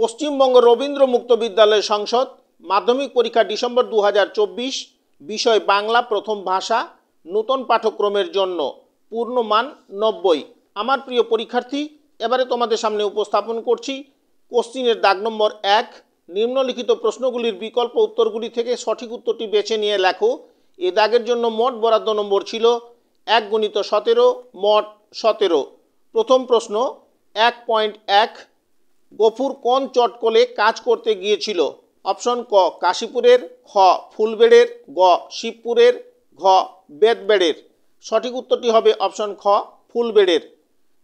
পশ্চিমবঙ্গ রবীন্দ্র মুক্ত বিদ্যালয় সংসদ মাধ্যমিক পরীক্ষা ডিসেম্বর 2024 বিষয় বাংলা প্রথম ভাষা নতুন পাঠ্যক্রমের জন্য পূর্ণমান 90। আমার প্রিয় পরীক্ষার্থী, এবারে তোমাদের সামনে উপস্থাপন করছি কোশ্চিনের দাগ নম্বর 1। নিম্নলিখিত প্রশ্নগুলির বিকল্প উত্তরগুলি থেকে সঠিক উত্তরটি বেছে নিয়ে লেখো। এই দাগের জন্য মোট বরাদ্দ নম্বর ছিল 1×17, মোট 17। প্রথম প্রশ্ন 1.1, গফুর কোন চটকলে কাজ করতে গিয়েছিল? অপশন ক কাশীপুরের, খ ফুলবেড়ের, গ শিবপুরের, ঘ বেদবেড়ের। সঠিক উত্তরটি হবে অপশন খ ফুলবেড়ের।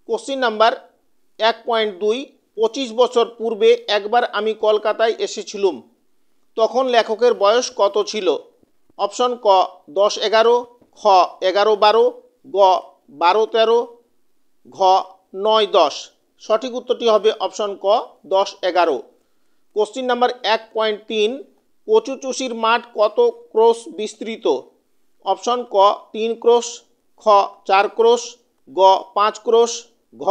কোশ্চিন নাম্বার 1.2, 25 বছর পূর্বে একবার আমি কলকাতায় এসেছিলুম, তখন লেখকের বয়স কত ছিল? অপশন ক 10-11, খ 11-12, গ 12-13, ঘ 9-10। সঠিক উত্তরটি হবে অপশন ক 10-11। কোশ্চিন নাম্বার 1.3, কচুচুষির মাঠ কত ক্রোশ বিস্তৃত? অপশন ক 3 ক্রোশ, খ 4 ক্রোশ, গ 5 ক্রোশ, ঘ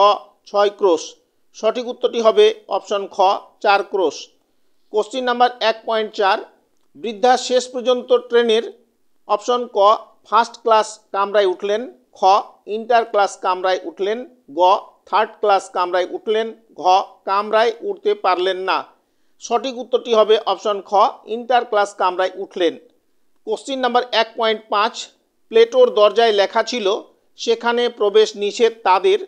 6 ক্রোশ। সঠিক উত্তরটি হবে অপশন খ 4 ক্রোশ। কোশ্চিন নাম্বার 1.4, বৃদ্ধা শেষ পর্যন্ত ট্রেনের অপশন ক ফার্স্ট ক্লাস কামরায় উঠলেন, খ ইন্টার ক্লাস কামরায় উঠলেন, গ থার্ড ক্লাস কামরায় উঠলেন, ঘ কামরায় উঠতে পারলেন না। সঠিক উত্তরটি হবে অপশন খ ইন্টার ক্লাস কামরায় উঠলেন। কোশ্চিন নাম্বার 1.5, প্লেটোর দরজায় লেখা ছিল সেখানে প্রবেশ নিষেধ তাদের।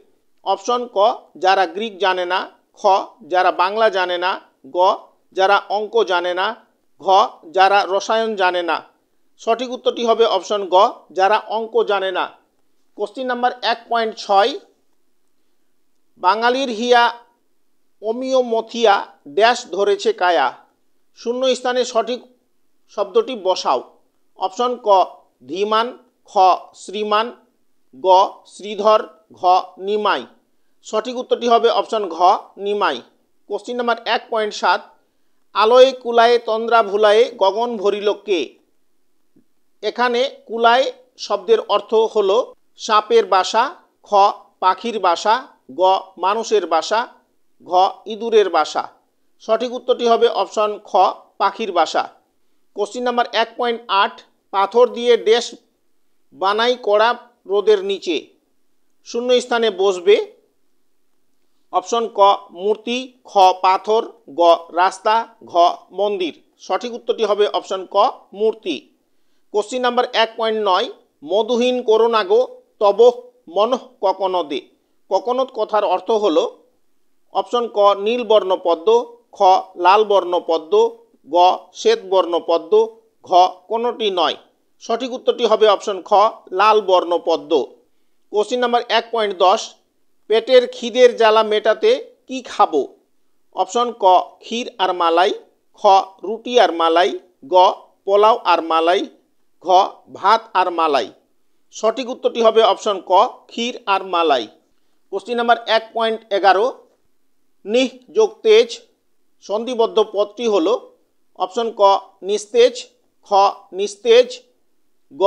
অপশন ক যারা গ্রিক জানে না, খ যারা বাংলা জানে না, গ যারা অঙ্ক জানে না, ঘ যারা রসায়ন জানে না। সঠিক উত্তরটি হবে অপশন গ যারা অঙ্ক জানে না। কোশ্চিন নাম্বার 1.6, বাঙালির হিয়া অমিয় মথিয়া ড্যাশ ধরেছে কায়া। শূন্য স্থানে সঠিক শব্দটি বসাও। অপশন ক ধীমান, খ শ্রীমান, গ শ্রীধর, ঘ নিমাই। সঠিক উত্তরটি হবে অপশন ঘ নিমাই। কোশ্চিন নাম্বার 1.7, আলোয় কুলায়ে তন্দ্রা ভুলায়ে গগন ভরিল কে? এখানে কুলায় শব্দের অর্থ হলো সাপের বাসা, খ পাখির বাসা, গ মানুষের বাসা, ঘ ইঁদুরের বাসা। সঠিক উত্তরটি হবে অপশন খ পাখির বাসা। কোশ্চিন নাম্বার 1.8, পাথর দিয়ে ড্যাশ বানাই কড়া রোদের নিচে। শূন্য স্থানে বসবে। অপশন ক মূর্তি, খ পাথর, গ রাস্তা, ঘ মন্দির। সঠিক উত্তরটি হবে অপশন ক মূর্তি। কোশ্চিন নাম্বার 1.9, মধুহীন করোনা গো তব মনঃ ককনদে। ককনদ কথার অর্থ হলো অপশন ক নীলবর্ণ পদ্ম, খ লাল বর্ণ পদ্ম, গ শ্বেত বর্ণ পদ্ম, ঘ কোনোটি নয়। সঠিক উত্তরটি হবে অপশন খ লাল বর্ণ পদ্ম। কোশ্চিন নাম্বার 1.10, পেটের খিদের জ্বালা মেটাতে কি খাবো? অপশন ক ক্ষীর আর মালাই, খ রুটি আর মালাই, গ পোলাও আর মালাই, ঘ ভাত আর মালাই। সঠিক উত্তরটি হবে অপশন ক ক্ষীর আর মালাই। কোশ্চিন নাম্বার 1.11, নিঃ যোগ তেজ সন্ধিবদ্ধ পদটি হল অপশন ক নিস্তেজ, খ নিস্তেজ, গ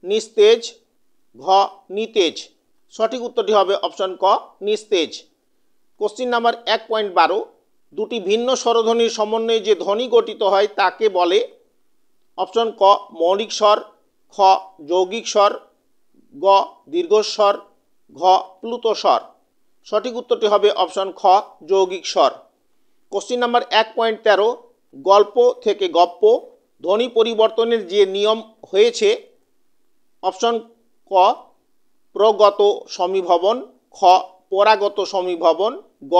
নিস্তেজ, ঘ নিতেজ। সঠিক উত্তরটি হবে অপশন ক নিস্তেজ। কোশ্চিন নাম্বার 1.12, দুটি ভিন্ন স্বরধ্বনির সমন্বয়ে যে ধ্বনি গঠিত হয় তাকে বলে? অপশন ক মৌলিক স্বর, খ যৌগিক স্বর, গ দীর্ঘস্বর, ঘ প্লুত স্বর। সঠিক উত্তরটি হবে অপশন খ যৌগিক স্বর। কোশ্চিন নাম্বার 1.13, গল্প থেকে গপ্প ধ্বনি পরিবর্তনের যে নিয়ম হয়েছে? অপশন ক প্রগত সমীভবন, খ পরাগত সমীভবন, গ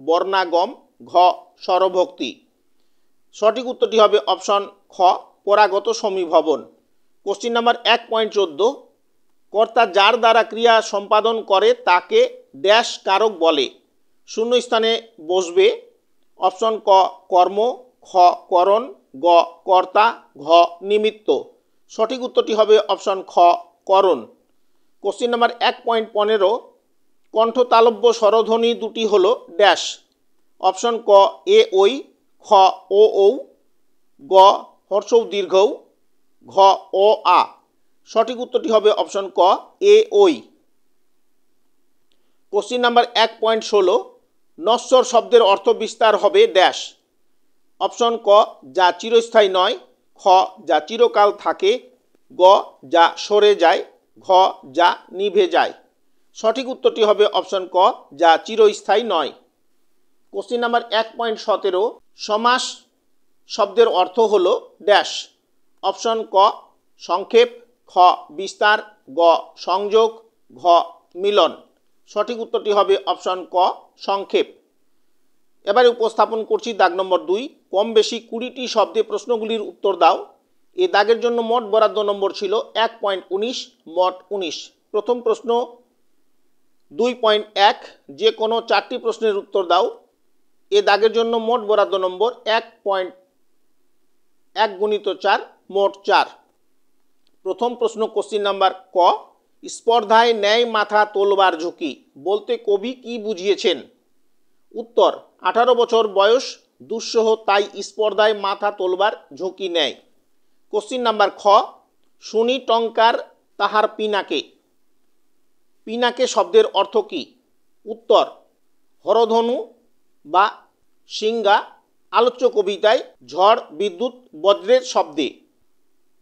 বর্ণাগম, ঘ স্বরভক্তি। সঠিক উত্তরটি হবে অপশন খ পরাগত সমীভবন। কোশ্চিন নাম্বার 1.14, কর্তা যার দ্বারা ক্রিয়া সম্পাদন করে তাকে ড্যাশ কারক বলে? শূন্য স্থানে বসবে। অপশন ক কর্ম, খ করণ, গ কর্তা, ঘ নিমিত্ত। সঠিক উত্তরটি হবে অপশন খ করণ। কোশ্চিন নাম্বার 1.15, কণ্ঠতালব্য স্বরধ্বনি দুটি হল ড্যাশ? অপশন ক এ ওই, খ ও ঔ, গ হর্ষৌ দীর্ঘৌ, ঘ ও আ। সঠিক উত্তরটি হবে অপশন ক এ ওই। কোশ্চিন নাম্বার 1.16, নশ্বর শব্দের অর্থ বিস্তার হবে ড্যাশ। অপশন ক যা চিরস্থায়ী নয়, খ যা চিরকাল থাকে, গ যা সরে যায়, ঘ যা নিভে যায়। সঠিক উত্তরটি হবে অপশন ক যা চিরস্থায়ী নয়। কোশ্চিন নাম্বার 1.17 সমাস শব্দের অর্থ হলো ড্যাশ। অপশন ক সংক্ষেপ, খ বিস্তার, গ সংযোগ, ঘ মিলন। সঠিক উত্তরটি হবে অপশন ক সংক্ষেপ। এবারে উপস্থাপন করছি দাগ নম্বর 2 কম বেশি 20টি শব্দে প্রশ্নগুলির উত্তর দাও। এই দাগের জন্য মোট বরাদ্দ নম্বর ছিল 1.19, মোট 19। প্রথম প্রশ্ন 2.1 যে কোনো 4টি প্রশ্নের উত্তর দাও। এ দাগের জন্য মোট বরাদ্দ নম্বর 1.1 গুণিত 4 মোট 4। প্রথম প্রশ্ন কোশ্চিন নাম্বার ক স্পর্ধায় ন্যায় মাথা তোলবার ঝুঁকি বলতে কবি কি বুঝিয়েছেন? উত্তর 18 বছর বয়স দুঃসহ তাই স্পর্ধায় মাথা তোলবার ঝুঁকি নেয়। কোশ্চিন নাম্বার খ শুনি টঙ্কার তাহার পিনাকে। পিনাকে শব্দের অর্থ কি? উত্তর হরধনু বা সিংহা। আলোচ্য কবিতায় ঝড় বিদ্যুৎ বজ্রের শব্দে।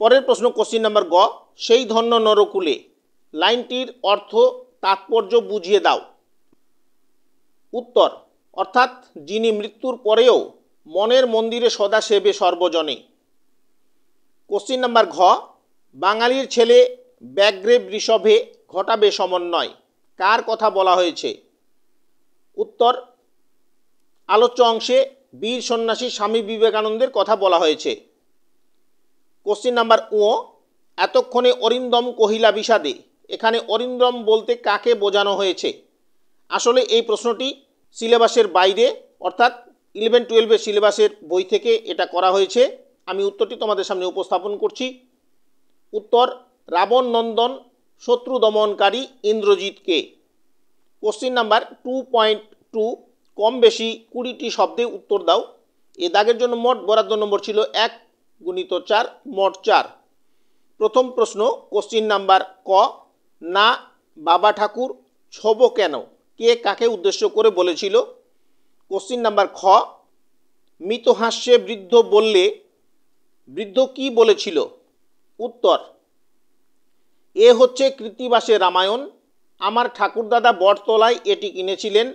পরের প্রশ্ন কোশ্চিন নাম্বার গ সেই ধন্য নরকুলে লাইনটির অর্থ তাৎপর্য বুঝিয়ে দাও। উত্তর অর্থাৎ যিনি মৃত্যুর পরেও মনের মন্দিরে সদা সেবে সর্বজনে। কোশ্চিন নাম্বার ঘ বাঙালির ছেলে ব্যাঘ্রে বৃষভে ঘটাবে সমন্বয় কার কথা বলা হয়েছে? উত্তর আলোচ্য অংশে বীর সন্ন্যাসী স্বামী বিবেকানন্দের কথা বলা হয়েছে। কোশ্চিন নাম্বার ও এতক্ষণে অরিন্দম কহিলা বিষাদে এখানে অরিন্দম বলতে কাকে বোঝানো হয়েছে? আসলে এই প্রশ্নটি সিলেবাসের বাইরে অর্থাৎ 11-12 সিলেবাসের বই থেকে এটা করা হয়েছে। আমি উত্তরটি তোমাদের সামনে উপস্থাপন করছি। উত্তর রাবণ নন্দন শত্রু দমনকারী ইন্দ্রজিৎকে। কোশ্চিন নাম্বার 2.2 কম বেশি 20টি শব্দে উত্তর দাও। এ দাগের জন্য মোট বরাদ্দ নম্বর ছিল 1 গুণিত 4 মোট 4। প্রথম প্রশ্ন কোশ্চিন নাম্বার ক না বাবা ঠাকুর ছোব কেন কে কাকে উদ্দেশ্য করে বলেছিল? কোশ্চিন নাম্বার খ মিতহাস্যে বৃদ্ধ বললে বৃদ্ধ কি বলেছিল? উত্তর এ হচ্ছে কৃত্তিবাসের রামায়ণ, আমার ঠাকুরদাদা বটতলায় এটি কিনেছিলেন,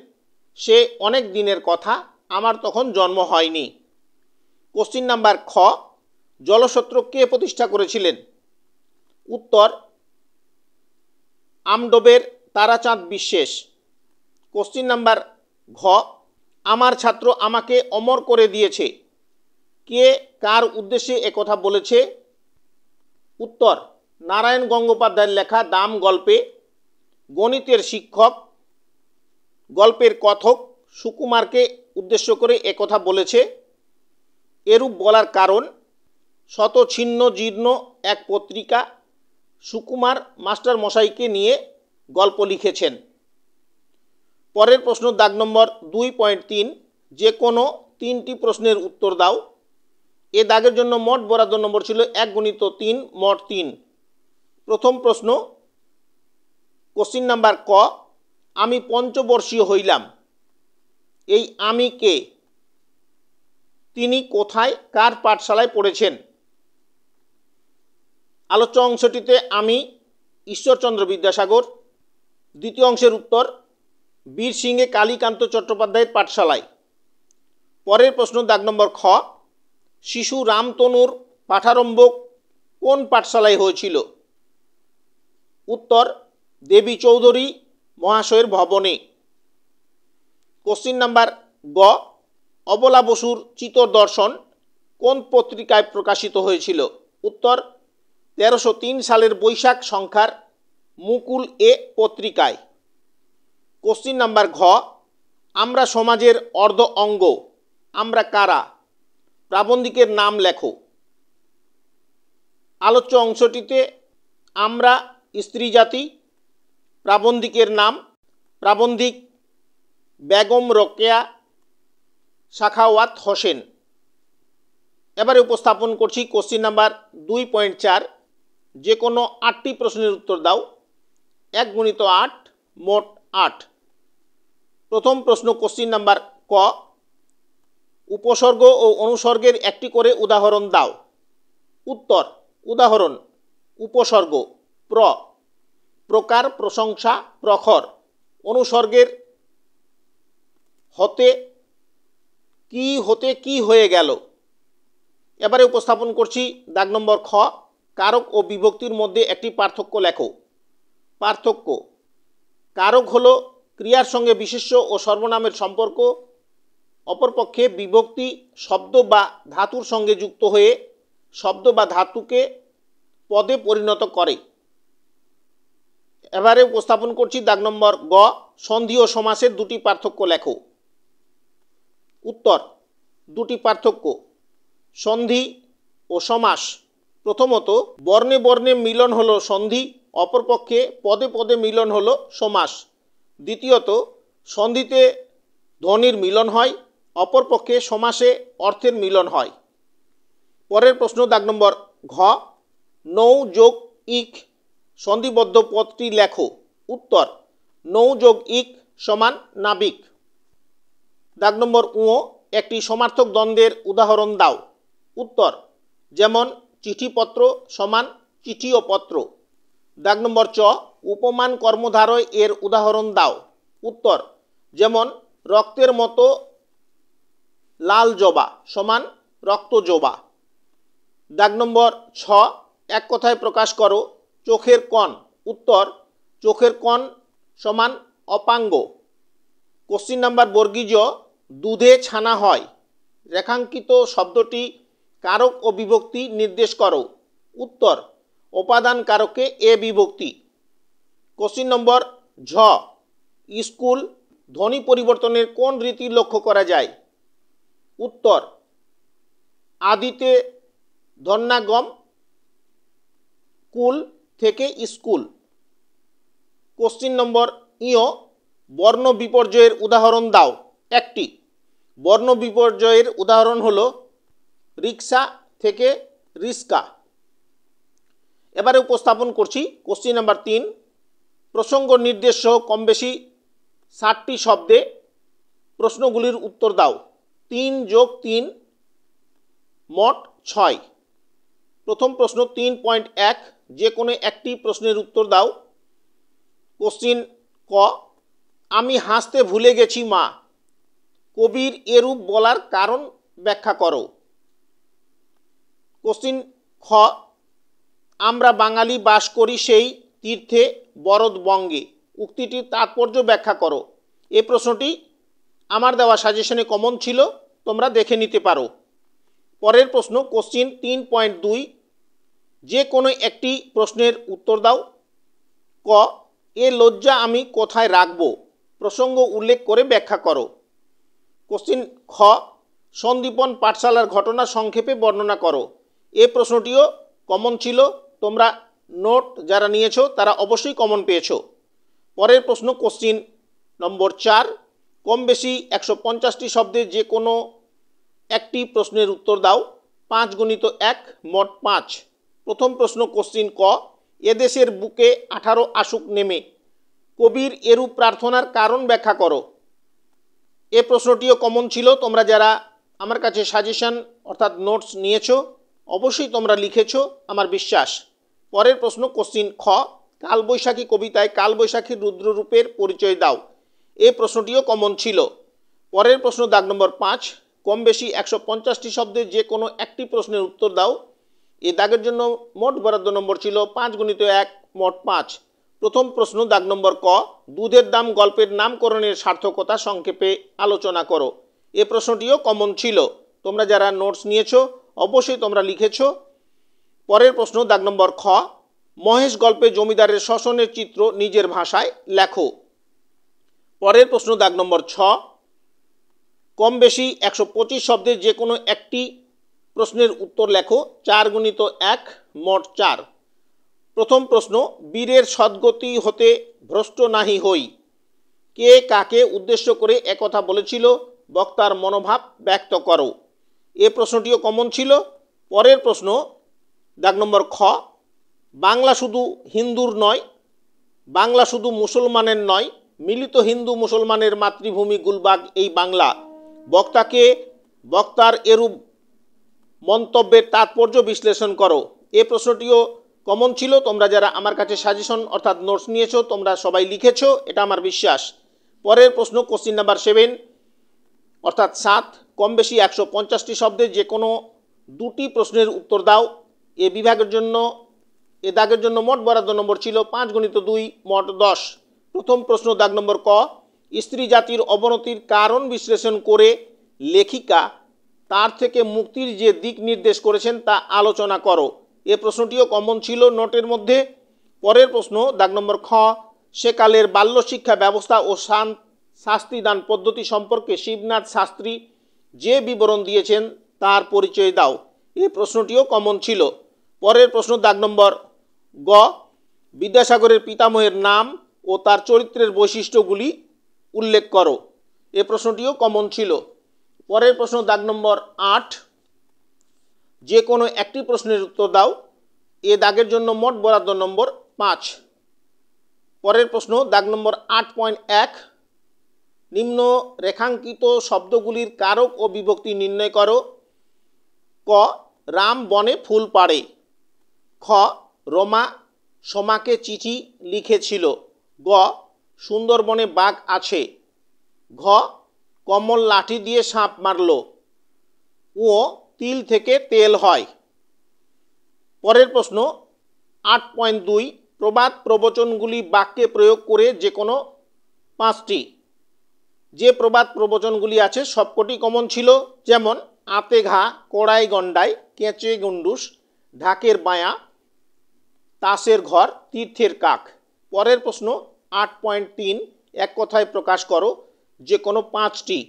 সে অনেক দিনের কথা, আমার তখন জন্ম হয়নি। কোশ্চিন নাম্বার খ জলছত্র কে প্রতিষ্ঠা করেছিলেন? উত্তর আমডোবের তারাচাঁদ বিশ্বাস। কোশ্চিন নাম্বার ঘ আমার ছাত্র আমাকে অমর করে দিয়েছে কে কার উদ্দেশ্যে একথা বলেছে? উত্তর নারায়ণ গঙ্গোপাধ্যায়ের লেখা দাম গল্পে গণিতের শিক্ষক গল্পের কথক সুকুমারকে উদ্দেশ্য করে একথা বলেছে। এরূপ বলার কারণ শত ছিন্ন জীর্ণ এক পত্রিকা সুকুমার মাস্টার মশাইকে নিয়ে গল্প লিখেছেন। পরের প্রশ্ন দাগ নম্বর 2.3 যে কোনো 3টি প্রশ্নের উত্তর দাও। এ দাগের জন্য মোট বরাদ্দ নম্বর ছিল 1 গুণিত 3 মোট 3। প্রথম প্রশ্ন কোশ্চিন নাম্বার ক আমি পঞ্চবর্ষীয় হইলাম এই আমি কে? তিনি কোথায় কার পাঠশালায় পড়েছেন? আলোচ্য অংশটিতে আমি ঈশ্বরচন্দ্র বিদ্যাসাগর। দ্বিতীয় অংশের উত্তর বীর সিংহে কালীকান্ত চট্টোপাধ্যায়ের পাঠশালায়। পরের প্রশ্ন দাগ নম্বর খ শিশু রামতনুর পাঠারম্ভ কোন পাঠশালায় হয়েছিল? উত্তর দেবী চৌধুরী মহাশয়ের ভবনে। কোশ্চিন নাম্বার গ অবলা বসুর চিতর দর্শন কোন পত্রিকায় প্রকাশিত হয়েছিল? উত্তর 1303 সালের বৈশাখ সংখ্যার মুকুল এ পত্রিকায়। কোশ্চিন নাম্বার ঘ আমরা সমাজের অর্ধ অঙ্গ আমরা কারা? প্রাবন্ধিকের নাম লেখো। আলোচ্য অংশটিতে আমরা স্ত্রী জাতি, প্রাবন্ধিকের নাম প্রাবন্ধিক বেগম রোকেয়া সাখাওয়াত হোসেন। এবারে উপস্থাপন করছি কোশ্চিন নাম্বার 2.4 যে কোনো 8টি প্রশ্নের উত্তর দাও। 1 গুণিত 8 মোট 8। প্রথম প্রশ্ন কোশ্চিন নাম্বার ক, উপসর্গ ও অনুসর্গের একটি করে উদাহরণ দাও। উত্তর, উদাহরণ: উপসর্গ প্রকার, প্রশংসা, প্রখর। অনুসর্গের হতে কি হয়ে গেল। এবারে উপস্থাপন করছি দাগ নম্বর খ, কারক ও বিভক্তির মধ্যে একটি পার্থক্য লেখো। পার্থক্য: কারক হলো ক্রিয়ার সঙ্গে বিশেষ্য ও সর্বনামের সম্পর্ক, অপরপক্ষে বিভক্তি শব্দ বা ধাতুর সঙ্গে যুক্ত হয়ে শব্দ বা ধাতুকে পদে পরিণত করে। এবারে উপস্থাপন করছি দাগ নম্বর গ, সন্ধি ও সমাসের দুটি পার্থক্য লেখো। উত্তর, দুটি পার্থক্য: সন্ধি ও সমাস। প্রথমত, বর্ণে বর্ণে মিলন হলো সন্ধি, অপরপক্ষে পদে পদে মিলন হলো সমাস। দ্বিতীয়ত, সন্ধিতে ধ্বনির মিলন হয়, অপরপক্ষে সমাসে অর্থের মিলন হয়। পরের প্রশ্ন দাগ নম্বর ঘ, নৌ যোগ ইক সন্ধিবদ্ধ পদটি লেখো। উত্তর, নৌ যোগ ইক সমান নাবিক। দাগ নম্বর উ, একটি সমার্থক দ্বন্দ্বের উদাহরণ দাও। উত্তর, যেমন চিঠিপত্র সমান চিঠি ও পত্র। দাগ নম্বর চ, উপমান কর্মধারয় এর উদাহরণ দাও। উত্তর, যেমন রক্তের মতো লাল জবা সমান রক্ত জবা। দাগ নম্বর ছ, এক কথায় প্রকাশ করো চোখের কণ। উত্তর, চোখের কণ সমান অপাঙ্গ। কোশ্চিন নাম্বার বর্গীজ, দুধে ছানা হয়। রেখাঙ্কিত শব্দটি কারক ও বিভক্তি নির্দেশ করো। উত্তর, উপাদান কারকে এ বিভক্তি। কোশ্চিন নম্বর ঝ, স্কুল ধ্বনি পরিবর্তনের কোন রীতি লক্ষ্য করা যায়। উত্তর, আদিতে ধন্যাগম, কুল থেকে স্কুল। কোশ্চিন নম্বর ইয়, বর্ণ বিপর্যয়ের উদাহরণ দাও। একটি। বর্ণ বিপর্যয়ের উদাহরণ হলো রিক্সা থেকে রিস্কা। এবারে উপস্থাপন করছি কোশ্চিন নাম্বার 3, প্রসঙ্গ নির্দেশ সহ কম বেশি 60টি শব্দে প্রশ্নগুলির উত্তর দাও। 3 যোগ 3 মোট 6। প্রথম প্রশ্ন 3.1, যে কোনো একটি প্রশ্নের উত্তর দাও। কোশ্চিন ক, আমি হাসতে ভুলে গেছি মা। কবির এরূপ বলার কারণ ব্যাখ্যা করো। কোশ্চিন খ, আমরা বাঙালি বাস করি সেই তীর্থে বরদবঙ্গে। উক্তিটির তাৎপর্য ব্যাখ্যা করো। এই প্রশ্নটি আমার দেওয়া সাজেশনে কমন ছিল, তোমরা দেখে নিতে পারো। পরের প্রশ্ন কোশ্চিন 3.2, যে কোনো একটি প্রশ্নের উত্তর দাও। ক, এ লজ্জা আমি কোথায় রাখব। প্রসঙ্গ উল্লেখ করে ব্যাখ্যা করো। কোশ্চিন খ, সন্দীপন পাঠশালার ঘটনা সংক্ষেপে বর্ণনা করো। এই প্রশ্নটিও কমন ছিল, তোমরা নোট যারা নিয়েছো তারা অবশ্যই কমন পেয়েছো। পরের প্রশ্ন কোশ্চিন নম্বর 4, কম বেশি 150টি শব্দে যে কোনো একটি প্রশ্নের উত্তর দাও। 5 গুণিত 1 মোট 5। প্রথম প্রশ্ন কোশ্চিন ক, এদেশের বুকে 18 আসুক নেমে। কবির এরূপ প্রার্থনার কারণ ব্যাখ্যা করো। এ প্রশ্নটিও কমন ছিল, তোমরা যারা আমার কাছে সাজেশন অর্থাৎ নোটস নিয়েছো অবশ্যই তোমরা লিখেছো আমার বিশ্বাস। পরের প্রশ্ন কোশ্চিন খ, কালবৈশাখী কবিতায় কালবৈশাখীর রুদ্ররূপের পরিচয় দাও। এই প্রশ্নটিও কমন ছিল। পরের প্রশ্ন দাগ নম্বর 5, কম বেশি 150টি শব্দে যে কোনো একটি প্রশ্নের উত্তর দাও। এই দাগের জন্য মোট বরাদ্দ নম্বর ছিল 5 গুণিত 1 মোট 5। প্রথম প্রশ্ন দাগ নম্বর ক, দুধের দাম গল্পের নামকরণের সার্থকতা সংক্ষেপে আলোচনা করো। এই প্রশ্নটিও কমন ছিল, তোমরা যারা নোটস নিয়েছো অবশ্যই তোমরা লিখেছো। পরের প্রশ্ন দাগ নম্বর খ, মহেশ গল্পে জমিদারের শোষণের চিত্র নিজের ভাষায় লেখো। পরের প্রশ্ন দাগ নম্বর 6, কম বেশি 125 শব্দে যে কোনো একটি প্রশ্নের উত্তর লেখো। 4 গুণিত 1 মোট 4। প্রথম প্রশ্ন, বীরের সদ্গতি হতে ভ্রষ্ট নাহি হই। কে কাকে উদ্দেশ্য করে একথা বলেছিল, বক্তার মনোভাব ব্যক্ত করো। এ প্রশ্নটিও কমন ছিল। পরের প্রশ্ন দাগ নম্বর খ, বাংলা শুধু হিন্দুর নয়, বাংলা শুধু মুসলমানের নয়, মিলিত হিন্দু মুসলমানের মাতৃভূমি গুলবাগ এই বাংলা। বক্তার এরূপ মন্তব্যের তাৎপর্য বিশ্লেষণ করো। এই প্রশ্নটিও কমন ছিল। তোমরা যারা আমার কাছে সাজেশন অর্থাৎ নোটস নিয়েছো তোমরা সবাই লিখেছো, এটা আমার বিশ্বাস। পরের প্রশ্ন কোশ্চিন নাম্বার 7 অর্থাৎ 7, কম বেশি 150টি শব্দে যে কোনো দুটি প্রশ্নের উত্তর দাও। এ বিভাগের জন্য দাগের জন্য মোট বরাদ্দ নম্বর ছিল 5 × 2 মোট 10। প্রথম প্রশ্ন দাগ নম্বর ক, স্ত্রী জাতির অবনতির কারণ বিশ্লেষণ করে লেখিকা তার থেকে মুক্তির যে দিক নির্দেশ করেছেন তা আলোচনা করো। এ প্রশ্নটিও কমন ছিল নোটের মধ্যে। পরের প্রশ্ন দাগ নম্বর খ, সেকালের বাল্য শিক্ষা ব্যবস্থা ও শাস্তিদান পদ্ধতি সম্পর্কে শিবনাথ শাস্ত্রী যে বিবরণ দিয়েছেন তার পরিচয় দাও। এই প্রশ্নটিও কমন ছিল। পরের প্রশ্ন দাগ নম্বর গ, বিদ্যাসাগরের পিতামহের নাম ও তার চরিত্রের বৈশিষ্ট্যগুলি উল্লেখ করো। এই প্রশ্নটিও কমন ছিল। পরের প্রশ্ন দাগ নম্বর 8, যে কোনো একটি প্রশ্নের উত্তর দাও। এ দাগের জন্য মোট বরাদ্দ নম্বর 5। পরের প্রশ্ন দাগ নম্বর 8.1, নিম্ন রেখাঙ্কিত শব্দগুলির কারক ও বিভক্তি নির্ণয় করো। ক, রাম বনে ফুল পাড়ে। খ, রমা সোমাকে চিঠি লিখেছিল। গ, সুন্দরবনে বাঘ আছে। ঘ, কমল লাঠি দিয়ে সাপ মারল। ও, তিল থেকে তেল হয়। পরের প্রশ্ন 8.2, প্রবাদ প্রবচনগুলি বাক্যে প্রয়োগ করে যে কোনো 5টি। যে প্রবাদ প্রবচনগুলি আছে সবকটি কমন ছিল, যেমন আতে ঘা, কড়াই গন্ডায়, কেঁচে গুন্ডুস, ঢাকের বায়া, তাসের ঘর, তীর্থের কাক। পরের প্রশ্ন 8.3, এক কথায় প্রকাশ করো যে কোনো 5টি।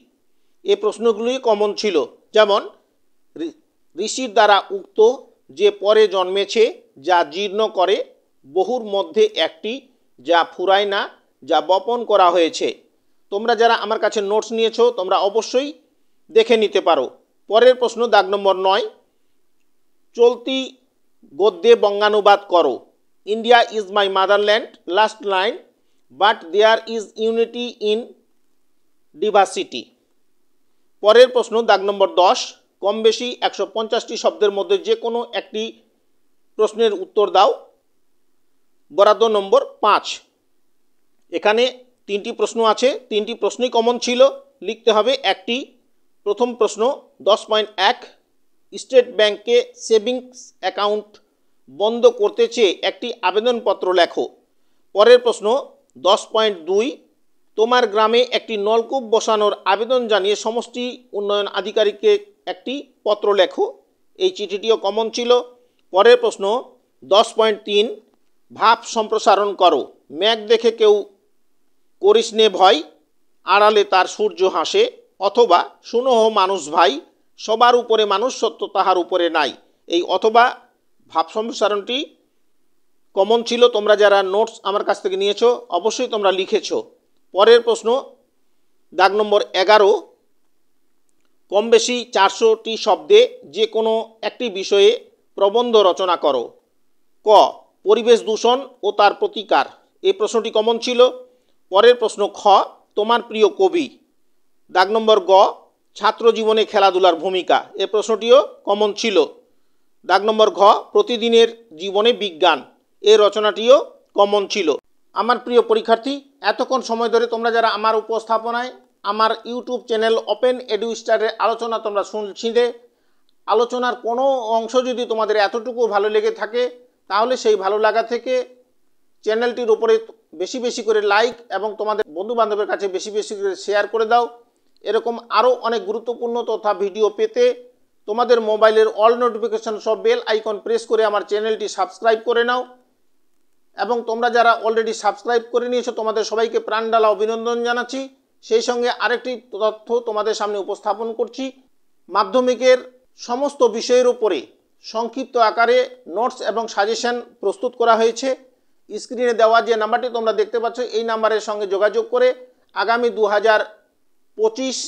এই প্রশ্নগুলি কমন ছিল, যেমন ঋষির দ্বারা উক্ত, যে পরে জন্মেছে, যা জীর্ণ করে, বহুর মধ্যে একটি, যা ফুরায় না, যা বপন করা হয়েছে। তোমরা যারা আমার কাছে নোটস নিয়েছো তোমরা অবশ্যই দেখে নিতে পারো। পরের প্রশ্ন দাগ নম্বর 9, চলতি গদ্যে বঙ্গানুবাদ করো। India is my motherland, last line, but there is unity in diversity. পরের প্রশ্ন দাগ নম্বর 10, কম বেশি 150টি শব্দের মধ্যে যে কোনো একটি প্রশ্নের উত্তর দাও। বরাদ্দ নম্বর 5। এখানে 3টি প্রশ্ন আছে, 3টি প্রশ্নই কমন ছিল, লিখতে হবে একটি। প্রথম প্রশ্ন 10.1, স্টেট ব্যাংকে সেভিংস অ্যাকাউন্ট বন্ধ করতে চেয়ে একটি আবেদনপত্র লেখো। পরের প্রশ্ন 10.2, তোমার গ্রামে একটি নলকূপ বসানোর আবেদন জানিয়ে সমষ্টি উন্নয়ন আধিকারিককে একটি পত্র লেখো। এই চিঠিটিও কমন ছিল। পরের প্রশ্ন 10.3, ভাব সম্প্রসারণ করো। মেঘ দেখে কেউ করিস নে ভয়, আড়ালে তার সূর্য হাসে। অথবা শুনো মানুষ ভাই, সবার উপরে মানুষ, সত্য তাহার উপরে নাই। এই অথবা ভাব সম্প্রসারণটি কমন ছিল। তোমরা যারা নোটস আমার কাছ থেকে নিয়েছো অবশ্যই তোমরা লিখেছো। পরের প্রশ্ন দাগ নম্বর 11, কম বেশি 400টি শব্দে যে কোনো একটি বিষয়ে প্রবন্ধ রচনা করো। ক, পরিবেশ দূষণ ও তার প্রতিকার। এই প্রশ্নটি কমন ছিল। পরের প্রশ্ন খ, তোমার প্রিয় কবি। দাগ নম্বর গ, ছাত্র জীবনে খেলাধুলার ভূমিকা। এই প্রশ্নটিও কমন ছিল। দাগ নম্বর ঘ, প্রতিদিনের জীবনে বিজ্ঞান। এই রচনাটিও কমন ছিল। আমার প্রিয় পরীক্ষার্থী, এতক্ষণ সময় ধরে তোমরা যারা আমার উপস্থাপনায় আমার ইউটিউব চ্যানেল ওপেন এডু স্টারের আলোচনা তোমরা শুনছিলে, আলোচনার কোনো অংশ যদি তোমাদের এতটুকু ভালো লেগে থাকে তাহলে সেই ভালো লাগা থেকে চ্যানেলটির উপরে বেশি বেশি করে লাইক এবং তোমাদের বন্ধুবান্ধবের কাছে বেশি বেশি করে শেয়ার করে দাও। এরকম আরও অনেক গুরুত্বপূর্ণ তথা ভিডিও পেতে তোমাদের মোবাইলের অল নোটিফিকেশন সব বেল আইকন প্রেস করে আমার চ্যানেলটি সাবস্ক্রাইব করে নাও। এবং তোমরা যারা অলরেডি সাবস্ক্রাইব করে নিয়েছো তোমাদের সবাইকে প্রাণঢালা অভিনন্দন জানাচ্ছি। সেই সঙ্গে আরেকটি তথ্য তোমাদের সামনে উপস্থাপন করছি। মাধ্যমিকের সমস্ত বিষয়ের উপরে সংক্ষিপ্ত আকারে নোটস এবং সাজেশন প্রস্তুত করা হয়েছে। স্ক্রিনে দেওয়া যে নাম্বারটি তোমরা দেখতে পাচ্ছ এই নাম্বারের সঙ্গে যোগাযোগ করে আগামী 2025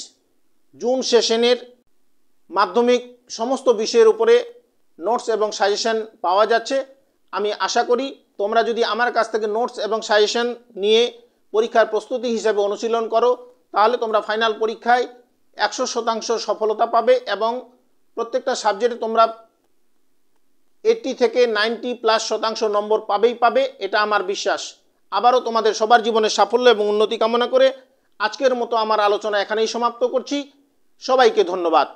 জুন সেশনের মাধ্যমিক সমস্ত বিষয়ের উপরে নোটস এবং সাজেশন পাওয়া যাচ্ছে। আমি আশা করি তোমরা যদি আমার কাছ থেকে নোটস এবং সাজেশন নিয়ে পরীক্ষার প্রস্তুতি হিসেবে অনুশীলন করো, তাহলে তোমরা ফাইনাল পরীক্ষায় 100% সফলতা পাবে এবং প্রত্যেকটা সাবজেক্টে তোমরা 80 থেকে 90+ নম্বর পাবে, এটা আমার বিশ্বাস। আবারও তোমাদের সবার জীবনে সাফল্য এবং উন্নতি কামনা করে আজকের মতো আমার আলোচনা এখানেই সমাপ্ত করছি। সবাইকে ধন্যবাদ।